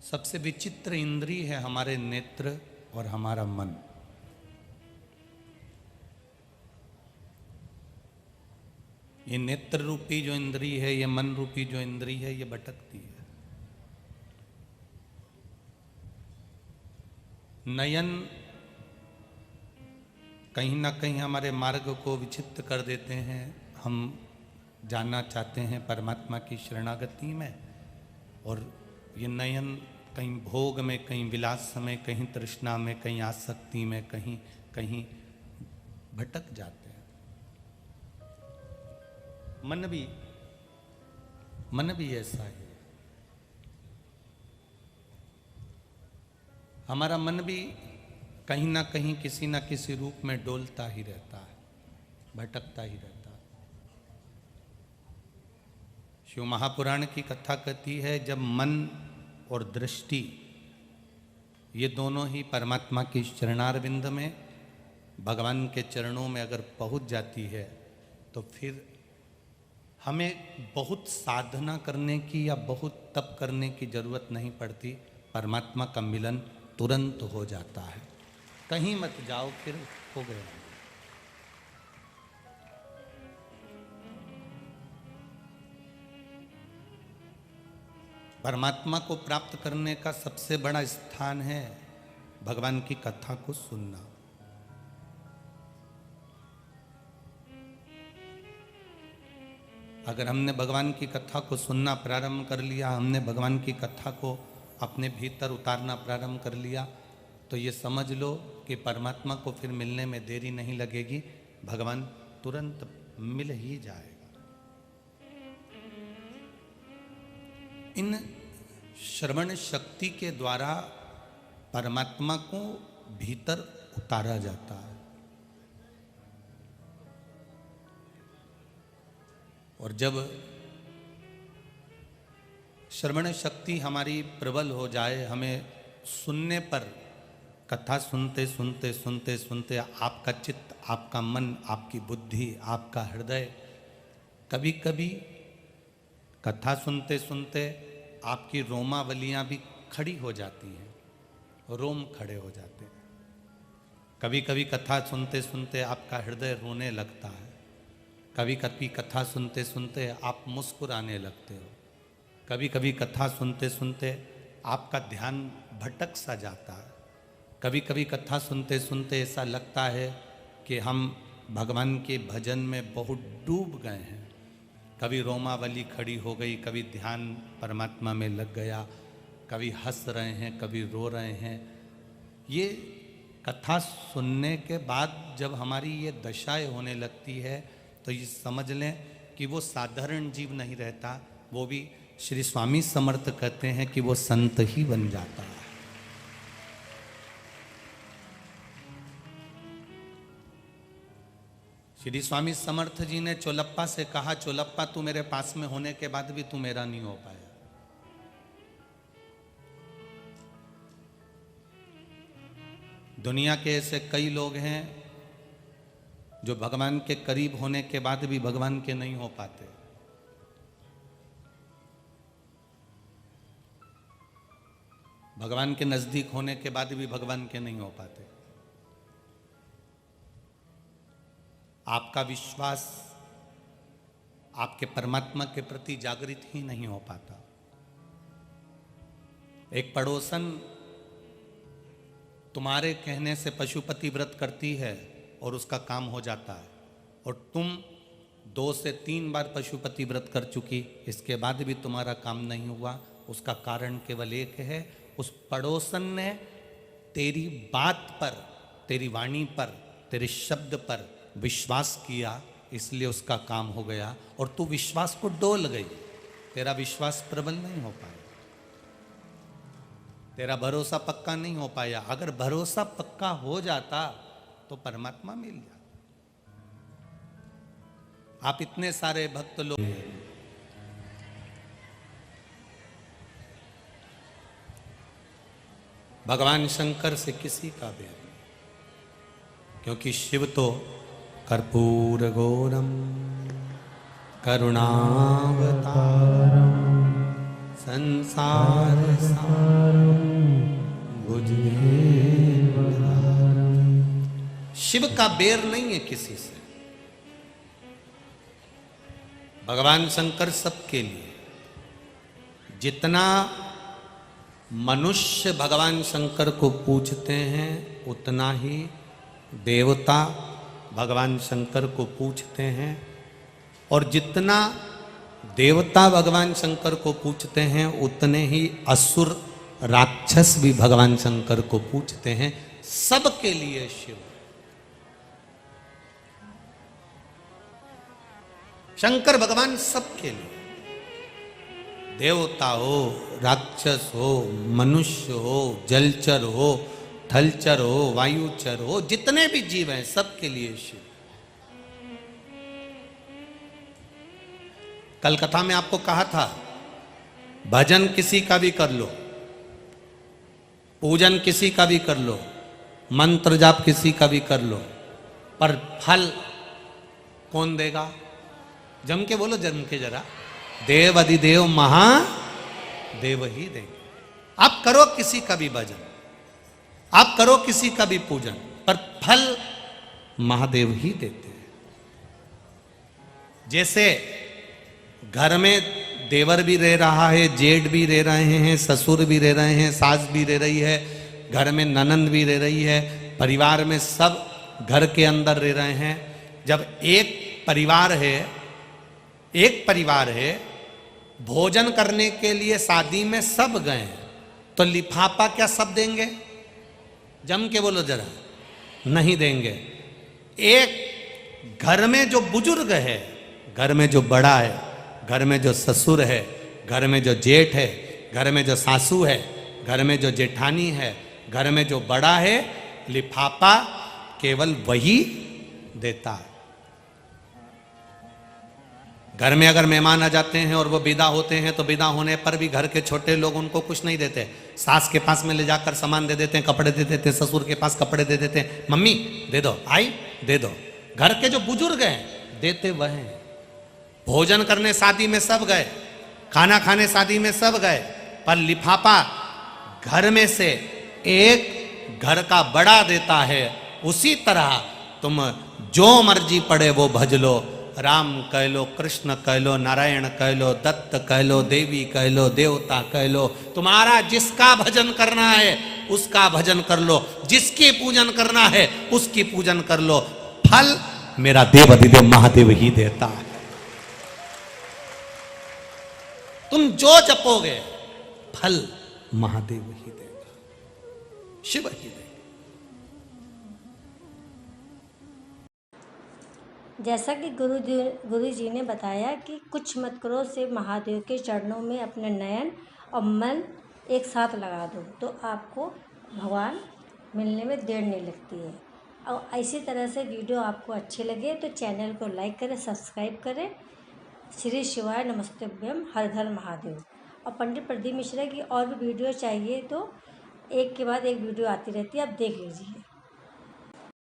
सबसे विचित्र इंद्रिय है हमारे नेत्र और हमारा मन। ये नेत्र रूपी जो इंद्रिय है, ये मन रूपी जो इंद्रिय है, ये भटकती है। नयन कहीं ना कहीं हमारे मार्ग को विचित्र कर देते हैं। हम जानना चाहते हैं परमात्मा की शरणागति में, और ये नयन कहीं भोग में, कहीं विलास में, कहीं तृष्णा में, कहीं आसक्ति में, कहीं कहीं भटक जाते हैं। मन भी ऐसा है। हमारा मन भी कहीं ना कहीं किसी ना किसी रूप में डोलता ही रहता है, भटकता ही रहता है। शिव महापुराण की कथा कहती है, जब मन और दृष्टि ये दोनों ही परमात्मा की चरणारविंद में, भगवान के चरणों में अगर पहुंच जाती है, तो फिर हमें बहुत साधना करने की या बहुत तप करने की जरूरत नहीं पड़ती। परमात्मा का मिलन तुरंत हो जाता है। कहीं मत जाओ, फिर हो गया। परमात्मा को प्राप्त करने का सबसे बड़ा स्थान है भगवान की कथा को सुनना। अगर हमने भगवान की कथा को सुनना प्रारंभ कर लिया, हमने भगवान की कथा को अपने भीतर उतारना प्रारंभ कर लिया, तो ये समझ लो कि परमात्मा को फिर मिलने में देरी नहीं लगेगी। भगवान तुरंत मिल ही जाएगा। इन श्रवण शक्ति के द्वारा परमात्मा को भीतर उतारा जाता है। और जब श्रवण शक्ति हमारी प्रबल हो जाए, हमें सुनने पर, कथा सुनते सुनते सुनते सुनते आपका चित्त, आपका मन, आपकी बुद्धि, आपका हृदय, कभी कभी कथा सुनते सुनते आपकी रोमावलियां भी खड़ी हो जाती हैं, रोम खड़े हो जाते हैं। कभी कभी कथा सुनते सुनते आपका हृदय रोने लगता है। कभी कभी कथा सुनते सुनते आप मुस्कुराने लगते हो। कभी कभी कथा सुनते सुनते आपका ध्यान भटक सा जाता है। कभी कभी कथा सुनते सुनते ऐसा लगता है कि हम भगवान के भजन में बहुत डूब गए हैं। कभी रोमावली खड़ी हो गई, कभी ध्यान परमात्मा में लग गया, कभी हंस रहे हैं, कभी रो रहे हैं। ये कथा सुनने के बाद जब हमारी ये दशाएं होने लगती है, तो ये समझ लें कि वो साधारण जीव नहीं रहता, वो भी श्री स्वामी समर्थ कहते हैं कि वो संत ही बन जाता है। श्री स्वामी समर्थ जी ने चोलप्पा से कहा, चोलप्पा तू मेरे पास में होने के बाद भी तू मेरा नहीं हो पाया। दुनिया के ऐसे कई लोग हैं जो भगवान के करीब होने के बाद भी भगवान के नहीं हो पाते। भगवान के नजदीक होने के बाद भी भगवान के नहीं हो पाते। आपका विश्वास आपके परमात्मा के प्रति जागृत ही नहीं हो पाता। एक पड़ोसन तुम्हारे कहने से पशुपति व्रत करती है और उसका काम हो जाता है, और तुम 2 से 3 बार पशुपति व्रत कर चुकी, इसके बाद भी तुम्हारा काम नहीं हुआ। उसका कारण केवल एक है, उस पड़ोसन ने तेरी बात पर, तेरी वाणी पर, तेरे शब्द पर विश्वास किया, इसलिए उसका काम हो गया, और तू विश्वास को डोल गई। तेरा विश्वास प्रबल नहीं हो पाया, तेरा भरोसा पक्का नहीं हो पाया। अगर भरोसा पक्का हो जाता तो परमात्मा मिल जाता। आप इतने सारे भक्त लोग, भगवान शंकर से किसी का भी नहीं, क्योंकि शिव तो कर्पूर गौरम करुणावतारम संसार सारम शिव का बेर नहीं है किसी से। भगवान शंकर सबके लिए। जितना मनुष्य भगवान शंकर को पूजते हैं उतना ही देवता भगवान शंकर को पूजते हैं, और जितना देवता भगवान शंकर को पूजते हैं उतने ही असुर राक्षस भी भगवान शंकर को पूजते हैं। सबके लिए शिव। शंकर भगवान सबके लिए, देवता हो, राक्षस हो, मनुष्य हो, जलचर हो, थलचर हो, वायुचर हो, जितने भी जीव हैं सबके लिए शिव। कल कथा में आपको कहा था भजन किसी का भी कर लो, पूजन किसी का भी कर लो, मंत्र जाप किसी का भी कर लो, पर फल कौन देगा? जम के बोलो, जम के जरा। देव अधिदेव महादेव ही देंगे। आप करो किसी का भी भजन, आप करो किसी का भी पूजन, पर फल महादेव ही देते हैं। जैसे घर में देवर भी रह रहा है, जेठ भी रह रहे हैं, ससुर भी रह रहे हैं, सास भी रह रही है, घर में ननंद भी रह रही है, परिवार में सब घर के अंदर रह रहे हैं। जब एक परिवार है, भोजन करने के लिए शादी में सब गए, तो लिफाफा क्या सब देंगे? जम के बोलो जरा, नहीं देंगे। एक घर में जो बुजुर्ग है, घर में जो बड़ा है, घर में जो ससुर है, घर में जो जेठ है, घर में जो सासू है, घर में जो जेठानी है, घर में जो बड़ा है, लिफाफा केवल वही देता है। घर में अगर मेहमान आ जाते हैं और वो विदा होते हैं तो विदा होने पर भी घर के छोटे लोग उनको कुछ नहीं देते। सास के पास में ले जाकर सामान दे देते हैं, कपड़े दे देते हैं, ससुर के पास कपड़े दे देते हैं, मम्मी दे दो, आई दे दो। घर के जो बुजुर्ग हैं देते वह हैं। भोजन करने शादी में सब गए, खाना खाने शादी में सब गए, पर लिफाफा घर में से एक घर का बड़ा देता है। उसी तरह तुम जो मर्जी पड़े वो भज लो, राम कह लो, कृष्ण कह लो, नारायण कह लो, दत्त कह लो, देवी कह लो, देवता कह लो, तुम्हारा जिसका भजन करना है उसका भजन कर लो, जिसकी पूजन करना है उसकी पूजन कर लो। फल मेरा देव अधिदेव महादेव ही देता है। तुम जो जपोगे फल महादेव ही देगा, शिव ही देगा। जैसा कि गुरु जी ने बताया कि कुछ मत करो से महादेव के चरणों में अपने नयन और मन एक साथ लगा दो तो आपको भगवान मिलने में देर नहीं लगती है। और इसी तरह से वीडियो आपको अच्छे लगे तो चैनल को लाइक करें, सब्सक्राइब करें। श्री शिवाय नमस्तुभ्यम, हर घर महादेव। और पंडित प्रदीप मिश्रा की और भी वीडियो चाहिए तो एक के बाद एक वीडियो आती रहती है, आप देख लीजिए।